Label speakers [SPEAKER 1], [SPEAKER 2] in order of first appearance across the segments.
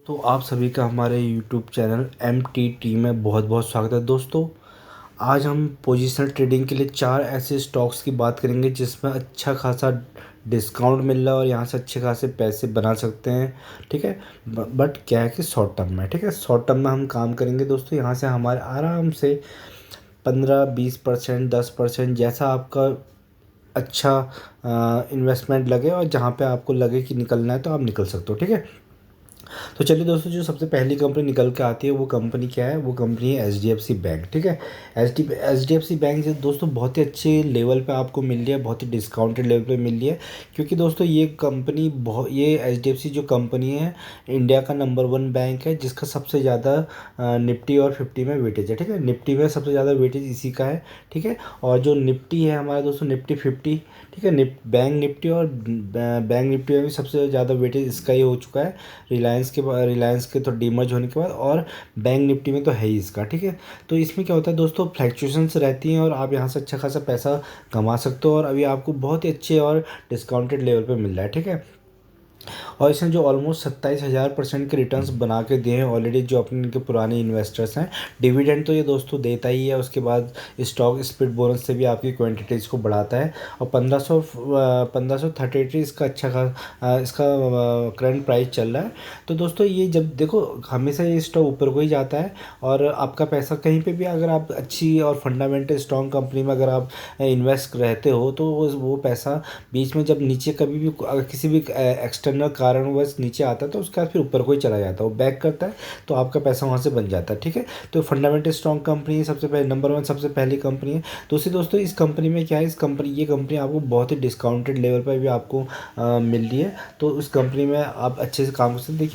[SPEAKER 1] तो आप सभी का हमारे यूट्यूब चैनल MTT में बहुत बहुत स्वागत है दोस्तों। आज हम पोजिशनल ट्रेडिंग के लिए 4 ऐसे स्टॉक्स की बात करेंगे जिसमें अच्छा खासा डिस्काउंट मिल रहा है और यहाँ से अच्छे खासे पैसे बना सकते हैं। ठीक है, बट क्या है कि शॉर्ट टर्म में, ठीक है, शॉर्ट टर्म में हम काम करेंगे दोस्तों। यहाँ से हमारे आराम से 15-20%, 10% जैसा आपका अच्छा इन्वेस्टमेंट लगे और जहाँ पे आपको लगे कि निकलना है तो आप निकल सकते हो। ठीक है, तो चलिए दोस्तों, जो सबसे पहली कंपनी निकल के आती है वो कंपनी क्या है? वो कंपनी है HDFC बैंक। ठीक है, HDFC बैंक जो दोस्तों बहुत ही अच्छे लेवल पे आपको मिल रही है, बहुत ही डिस्काउंटेड लेवल पे मिल रही है। क्योंकि दोस्तों ये कंपनी ये HDFC जो कंपनी है इंडिया का नंबर 1 बैंक है जिसका सबसे ज़्यादा निफ्टी और 50 में वेटेज है। ठीक है, निफ्टी में सबसे ज़्यादा वेटेज इसी का है। ठीक है, और जो निफ्टी है हमारा दोस्तों निफ्टी 50, ठीक है, बैंक निफ्टी और बैंक निफ्टी में भी सबसे ज़्यादा वेटेज इसका ही हो चुका है रिलायंस के तो डीमर्ज होने के बाद, और बैंक निफ्टी में तो है ही इसका। ठीक है, तो इसमें क्या होता है दोस्तों, फ्लैक्चुएशंस रहती हैं और आप यहाँ से अच्छा खासा पैसा कमा सकते हो और अभी आपको बहुत ही अच्छे और डिस्काउंटेड लेवल पे मिल रहा है। ठीक है, और इसने जो ऑलमोस्ट 27,000% के रिटर्न्स बना के दिए हैं ऑलरेडी जो अपने इनके पुराने इन्वेस्टर्स हैं। डिविडेंड तो ये दोस्तों देता ही है, उसके बाद स्टॉक स्प्लिट बोनस से भी आपकी क्वांटिटीज़ को बढ़ाता है। और 1533 इसका अच्छा खासा इसका करंट प्राइस चल रहा है। तो दोस्तों ये जब देखो हमेशा ये स्टॉक ऊपर को ही जाता है और आपका पैसा कहीं पे भी अगर आप अच्छी और फंडामेंटल स्ट्रॉन्ग कंपनी में अगर आप इन्वेस्ट रहते हो तो वो पैसा बीच में जब नीचे कभी भी अगर किसी भी एक्सटर्नल कारणवश नीचे आता है तो उसके बाद फिर ऊपर को ही चला जाता है, वो बैक करता है तो आपका पैसा वहाँ से बन जाता है। ठीक है, तो फंडामेंटल स्ट्रॉन्ग कंपनी है, सबसे पहले नंबर 1 सबसे पहली कंपनी है। दूसरी दोस्तों इस कंपनी में क्या है, ये कंपनी आपको बहुत ही डिस्काउंटेड लेवल पर भी आपको मिल रही है। तो उस कंपनी में आप अच्छे से काम कर सकते।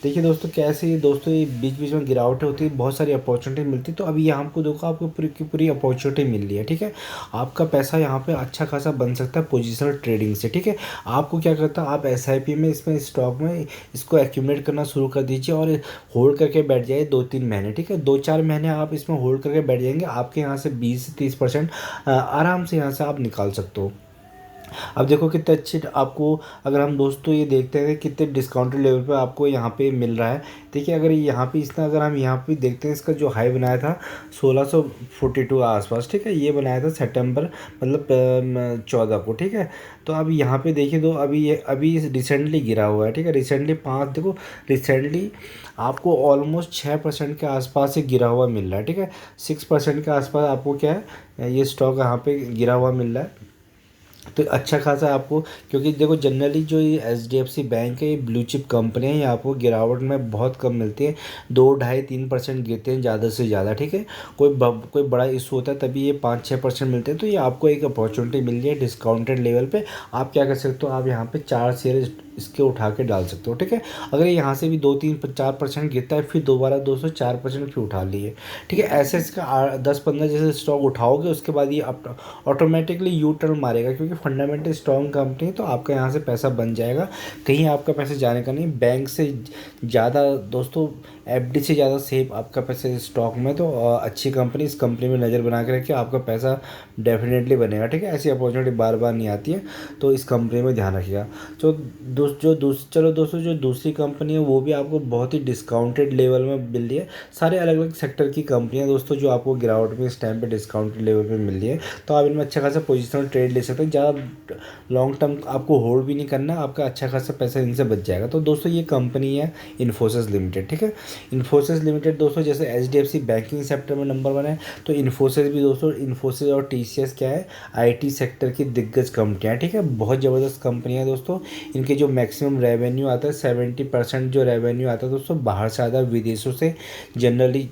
[SPEAKER 1] देखिए दोस्तों कैसे दोस्तों ये बीच बीच में गिरावटें होती है, बहुत सारी अपॉर्चुनिटी मिलती है। तो अभी यहाँ आपको देखो आपको पूरी की पूरी अपॉर्चुनिटी मिल रही है। ठीक है, आपका पैसा यहाँ पे अच्छा खासा बन सकता है पोजिशनल ट्रेडिंग से। ठीक है, आपको क्या करता है, आप SIP में इसमें स्टॉक में इसको एक्यूमुलेट करना शुरू कर दीजिए और होल्ड करके बैठ जाइए 2-3 महीने। ठीक है, 2-4 महीने आप इसमें होल्ड करके बैठ जाएंगे, आपके यहाँ से 20 से 30% आराम से यहाँ से आप निकाल सकते हो। अब देखो कितने अच्छे आपको, अगर हम दोस्तों ये देखते हैं कितने डिस्काउंटेड लेवल पे आपको यहाँ पे मिल रहा है। देखिए अगर यहाँ पे इसने अगर हम यहाँ पे देखते हैं इसका जो हाई बनाया था 1642 आसपास। ठीक है, ये बनाया था सितंबर मतलब 14 को। ठीक है, तो अब यहाँ पे देखिए तो अभी रिसेंटली गिरा हुआ है। ठीक है, रिसेंटली 5 देखो रिसेंटली आपको ऑलमोस्ट 6% के आसपास से गिरा हुआ मिल रहा है। ठीक है, 6% के आसपास आपको क्या है ये स्टॉक यहाँ पे गिरा हुआ मिल रहा है। तो अच्छा खासा आपको, क्योंकि देखो जनरली जो ये HDFC बैंक है ये ब्लू चिप कंपनी है, ये आपको गिरावट में बहुत कम मिलती है, 2-2.5-3% गिरते हैं ज़्यादा से ज़्यादा। ठीक है, कोई बड़ा इशू होता है तभी ये 5-6% मिलते हैं। तो ये आपको एक अपॉर्चुनिटी मिल रही है डिस्काउंटेड लेवल पे। आप क्या कर सकते हो, आप यहाँ पे 4 शेयर इसके उठा के डाल सकते हो। ठीक है, अगर यहाँ से भी 2-3-4% गिरता है फिर दोबारा 204% फिर उठा लिए। ठीक है, ऐसे इसका 10-15 जैसे स्टॉक उठाओगे उसके बाद ये ऑटोमेटिकली यू टर्न मारेगा, क्योंकि फंडामेंटल स्ट्रॉन्ग कंपनी तो आपका यहाँ से पैसा बन जाएगा, कहीं आपका पैसा जाने का नहीं। बैंक से ज़्यादा दोस्तों FD से ज़्यादा सेफ आपका पैसा स्टॉक में। तो अच्छी कंपनी, इस कंपनी में नज़र बना के रखिए, आपका पैसा डेफिनेटली बनेगा। ठीक है, ऐसी अपॉर्चुनिटी बार बार नहीं आती है, तो इस कंपनी में ध्यान रखिएगा। तो चलो दोस्तों जो दूसरी कंपनी है वो भी आपको बहुत ही डिस्काउंटेड लेवल में मिल रही है। सारे अलग अलग सेक्टर की कंपनियां दोस्तों जो आपको गिरावट में इस टाइम पे डिस्काउंटेड लेवल पे मिल रही है, तो आप इनमें अच्छा खासा पोजिशनल ट्रेड ले सकते हैं। ज़्यादा लॉन्ग टर्म आपको होल्ड भी नहीं करना, आपका अच्छा खासा पैसा इनसे बच जाएगा। तो दोस्तों ये कंपनी है इन्फोसिस लिमिटेड। ठीक है, इन्फोसिस लिमिटेड दोस्तों जैसे HDFC बैंकिंग सेक्टर में नंबर 1 है, तो इन्फोसिस भी दोस्तों, इन्फोसिस और TCS क्या है, IT सेक्टर की दिग्गज कंपनियाँ। ठीक है, बहुत ज़बरदस्त कंपनियाँ हैं दोस्तों। इनके जो मैक्सिमम रेवेन्यू आता है 70% जो रेवेन्यू आता है दोस्तों बाहर से आता है, विदेशों से, जनरली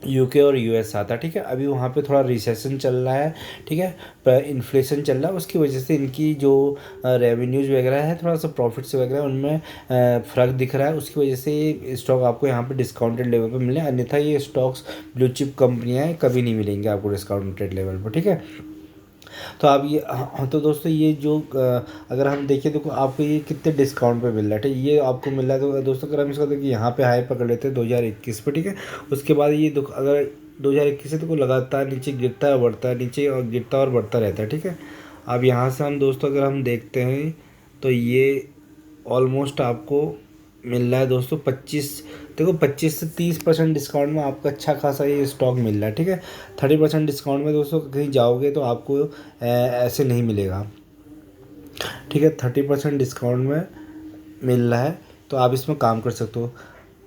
[SPEAKER 1] UK और US आता है। ठीक है, अभी वहाँ पे थोड़ा रिसेशन चल रहा है। ठीक है, पर इन्फ्लेशन चल रहा है, उसकी वजह से इनकी जो रेवेन्यूज़ वगैरह है, थोड़ा सा प्रॉफिट्स वगैरह उनमें फ़र्क दिख रहा है, उसकी वजह से ये स्टॉक आपको यहाँ पे डिस्काउंटेड लेवल पे मिले। अन्यथा ये स्टॉक्स ब्लू चिप कंपनियाँ हैं, कभी नहीं मिलेंगे आपको डिस्काउंटेड लेवल पर। ठीक है, तो आप ये तो दोस्तों ये जो अगर हम देखें तो आपको ये कितने डिस्काउंट पे मिल रहा है। ठीक है, ये आपको मिल रहा है तो दोस्तों अगर हम इसका देखिए यहाँ पे हाई पकड़ लेते हैं 2021 पे। ठीक है, उसके बाद ये अगर 2021 से तो लगातार नीचे गिरता है बढ़ता है, नीचे और गिरता और बढ़ता रहता है। ठीक है, अब यहाँ से हम दोस्तों अगर हम देखते हैं तो ये ऑलमोस्ट आपको मिल रहा है दोस्तों 25, देखो 25 से 30% डिस्काउंट में आपको अच्छा खासा ये स्टॉक मिल रहा है, ठीक है। 30% डिस्काउंट में दोस्तों कहीं जाओगे तो आपको ऐसे नहीं मिलेगा, ठीक है। 30% डिस्काउंट में मिल रहा है तो आप इसमें काम कर सकते हो।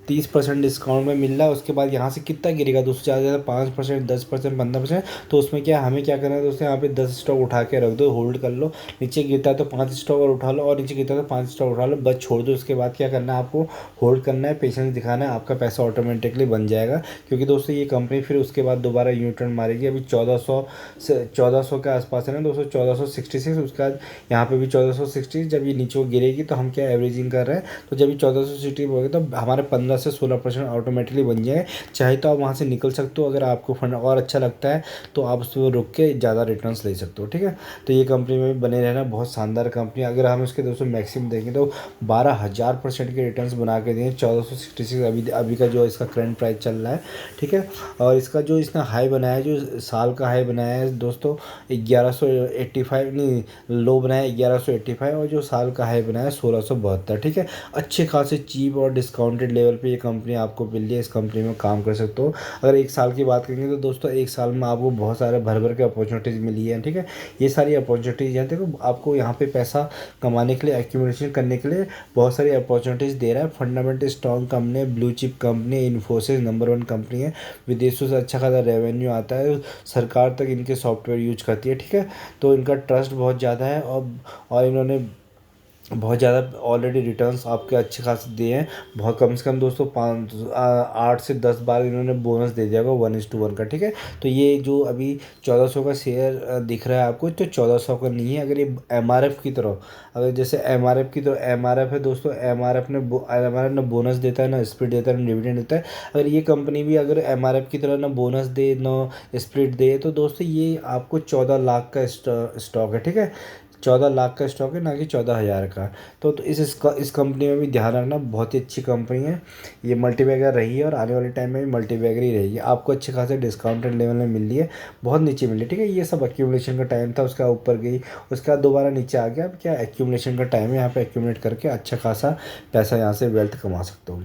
[SPEAKER 1] 30% डिस्काउंट में मिल रहा है, उसके बाद यहाँ से कितना गिरेगा दोस्तों, ज़्यादा से ज़्यादा 5%, 10%, 15%। तो उसमें क्या हमें क्या करना है दोस्तों, यहाँ पे 10 स्टॉक उठा के रख दो, होल्ड कर लो। नीचे गिरता है तो 5 स्टॉक और उठा लो, और नीचे गिरता है तो 5 स्टॉक उठा लो, बस छोड़ दो। उसके बाद क्या करना है आपको, होल्ड करना है, पेशेंस दिखाना है, आपका पैसा ऑटोमेटिकली बन जाएगा। क्योंकि दोस्तों ये कंपनी फिर उसके बाद दोबारा यू टर्न मारेगी। अभी 1400 से 1400 के आसपास है ना दोस्तों, 1466। उसके बाद यहाँ पे भी 1460। जब ये नीचे को गिरेगी तो हम क्या एवरेजिंग कर रहे हैं, तो जब ये 1460 होगी तो हमारे 15 से 16% ऑटोमेटिकली बन जाए। चाहे तो आप वहाँ से निकल सकते हो, अगर आपको फंड और अच्छा लगता है तो आप उसमें रुक के ज़्यादा रिटर्न्स ले सकते हो, ठीक है। तो ये कंपनी में बने रहना, बहुत शानदार कंपनी। अगर हम इसके दोस्तों मैक्सिमम देखें तो 12,000% के रिटर्न्स बना के दिए। 1466 अभी का जो इसका करंट प्राइस चल रहा है, ठीक है। और इसका जो इसने हाई बनाया है, जो साल का हाई बनाया है दोस्तों 1185, नहीं लो बनाया 1185, और जो साल का हाई बनाया 1672, ठीक है। अच्छे खासे चीप और डिस्काउंटेड लेवल पे ये कंपनी आपको मिल रही है। इस कंपनी में काम कर सकते हो। अगर एक साल की बात करेंगे तो दोस्तों एक साल में आपको बहुत सारे भर भर के अपॉर्चुनिटीज़ मिली है, ठीक है। ये सारी अपॉर्चुनिटीज़ हैं, देखो आपको यहाँ पे पैसा कमाने के लिए, एक्यूमुलेशन करने के लिए बहुत सारी अपॉर्चुनिटीज़ दे रहा है। Fundamental strong company, blue chip company, Infosys number 1 company है। विदेशों से अच्छा खासा रेवेन्यू आता है, सरकार तक इनके सॉफ्टवेयर यूज करती है, ठीक है। तो इनका ट्रस्ट बहुत ज़्यादा है, और इन्होंने बहुत ज़्यादा ऑलरेडी रिटर्न्स आपके अच्छे खासे दिए हैं। बहुत कम से कम दोस्तों 8 से 10 बार इन्होंने बोनस दे दिया होगा 1:1 का, ठीक है। तो ये जो अभी 1400 का शेयर दिख रहा है आपको, तो 1400 का नहीं है। अगर ये एमआरएफ की तरह, अगर जैसे एमआरएफ की तरह, एमआरएफ है दोस्तों, एमआरएफ ना बोनस देता है, ना स्प्लिट देता है, ना डिविडेंड देता है। अगर ये कंपनी भी अगर एमआरएफ की तरह ना बोनस दे, ना स्प्लिट दे, तो दोस्तों ये आपको 14 लाख का स्टॉक है, ठीक है। 14 लाख का स्टॉक है, ना कि 14,000 का। तो इस कंपनी में भी ध्यान रखना, बहुत ही अच्छी कंपनी है। ये मल्टीबैगर रही है और आने वाले टाइम में भी मल्टीबैगर ही रहेगी। आपको अच्छे खासे डिस्काउंटेड लेवल में मिल रही है, बहुत नीचे मिली है, ठीक है। ये सब एक्यूमुलेशन का टाइम था, उसका ऊपर गई, उसके बाद दोबारा नीचे आ गया। अब क्या एक्यूमुलेशन का टाइम है, यहाँ पे एक्यूमुलेट करके अच्छा खासा पैसा यहाँ से वेल्थ कमा सकते हो।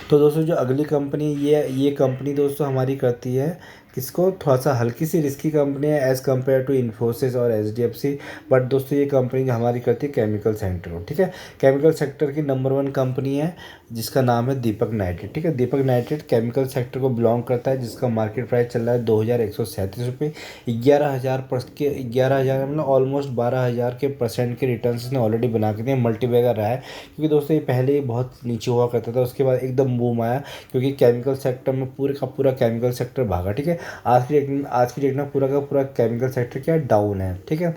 [SPEAKER 1] तो दोस्तों जो अगली कंपनी, ये कंपनी दोस्तों हमारी करती है किसको, थोड़ा सा हल्की सी रिस्की कंपनी है एज़ कम्पेयर टू इन्फोसिस और एचडीएफसी। बट दोस्तों ये कंपनी हमारी करती है केमिकल सेक्टर को, ठीक है। केमिकल सेक्टर की नंबर 1 कंपनी है, जिसका नाम है दीपक नाइट्रेट, ठीक है। दीपक नाइट्रेट केमिकल सेक्टर को बिलोंग करता है, जिसका मार्केट प्राइस चल रहा है 2,137 रुपये। 11,000 मतलब ऑलमोस्ट 12,000 के परसेंट के रिटर्न ने ऑलरेडी बना के दिए। मल्टीबैगर रहा है, क्योंकि दोस्तों ये पहले ही बहुत नीचे हुआ करता था, उसके बाद एकदम बूम आया, क्योंकि केमिकल सेक्टर में पूरे का पूरा केमिकल सेक्टर भागा, ठीक है। आज की डेट में पूरा का पूरा केमिकल सेक्टर क्या है, डाउन है, ठीक है।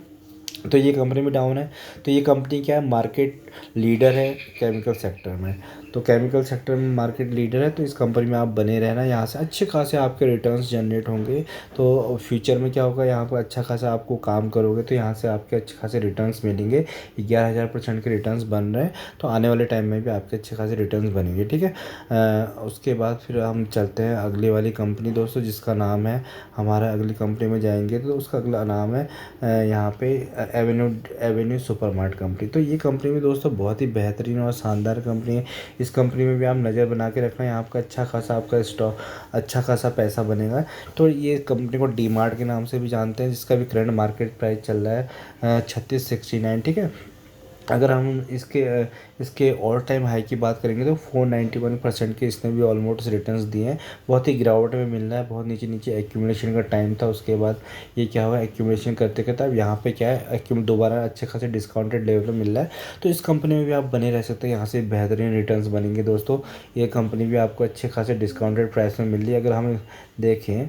[SPEAKER 1] तो ये कंपनी भी डाउन है। तो ये कंपनी क्या है, मार्केट लीडर है केमिकल सेक्टर में। तो केमिकल सेक्टर में मार्केट लीडर है, तो इस कंपनी में आप बने रहना, यहाँ से अच्छे खासे आपके रिटर्न्स जनरेट होंगे। तो फ्यूचर में क्या होगा, यहाँ पर अच्छा खासा आपको काम करोगे तो यहाँ से आपके अच्छे खासे रिटर्न्स मिलेंगे। 11,000% के रिटर्न्स बन रहे हैं, तो आने वाले टाइम में भी आपके अच्छे खासे रिटर्न्स बनेंगे, ठीक है। उसके बाद फिर हम चलते हैं अगली वाली कंपनी दोस्तों, जिसका नाम है, हमारा अगली कंपनी में जाएंगे तो उसका अगला नाम है यहाँ पे एवेन्यू सुपरमार्ट कंपनी। तो ये कंपनी भी दोस्तों बहुत ही बेहतरीन और शानदार कंपनी है। इस कंपनी में भी आप नज़र बना के रखना, यहाँ आपका अच्छा खासा आपका स्टॉक, अच्छा खासा पैसा बनेगा। तो ये कंपनी को डी मार्ट के नाम से भी जानते हैं, जिसका भी करंट मार्केट प्राइस चल रहा है 3669, ठीक है। अगर हम इसके ऑल टाइम हाई की बात करेंगे तो 491% के इसने भी ऑलमोस्ट रिटर्न्स दिए हैं। बहुत ही गिरावट में मिल रहा है, बहुत नीचे नीचे एक्यूमुलेशन का टाइम था, उसके बाद ये क्या हुआ, एक्यूमुलेशन करते करते अब यहाँ पे क्या है, दोबारा अच्छे खासे डिस्काउंटेड लेवल में मिल रहा है। तो इस कंपनी में भी आप बने रह सकते हैं, यहाँ से बेहतरीन रिटर्न्स बनेंगे दोस्तों। ये कंपनी भी आपको अच्छे खासे डिस्काउंटेड प्राइस में मिल रही है। अगर हम देखें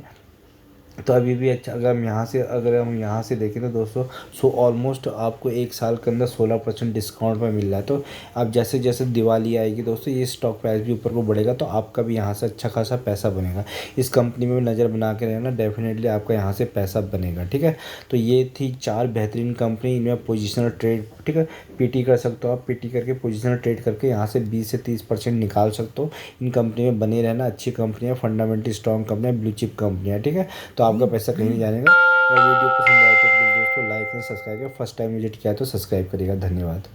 [SPEAKER 1] तो अभी भी अच्छा, अगर हम यहाँ से देखें तो दोस्तों ऑलमोस्ट आपको एक साल के अंदर 16% डिस्काउंट में मिल रहा है। तो अब जैसे जैसे दिवाली आएगी दोस्तों, ये स्टॉक प्राइस भी ऊपर को बढ़ेगा, तो आपका भी यहाँ से अच्छा खासा पैसा बनेगा। इस कंपनी में भी नज़र बना के रहना, डेफिनेटली आपका यहाँ से पैसा बनेगा, ठीक है। तो ये थी 4 बेहतरीन कंपनी, इनमें पोजिशनल ट्रेड, ठीक है, पीटी कर सकते हो आप। पीटी करके पोजिशनल ट्रेड करके यहाँ से 20 से 30% निकाल सकते हो। इन कंपनी में बने रहना, अच्छी कंपनी है, फंडामेंटली स्ट्रॉन्ग कंपनी है, ब्लू चिप कंपनी है, ठीक है। तो आपका पैसा कहीं नहीं जाएगा। और वीडियो पसंद आए तो प्लीज़ दोस्तों लाइक एंड सब्सक्राइब करें। फर्स्ट टाइम विजिट किया है तो सब्सक्राइब करिएगा। धन्यवाद।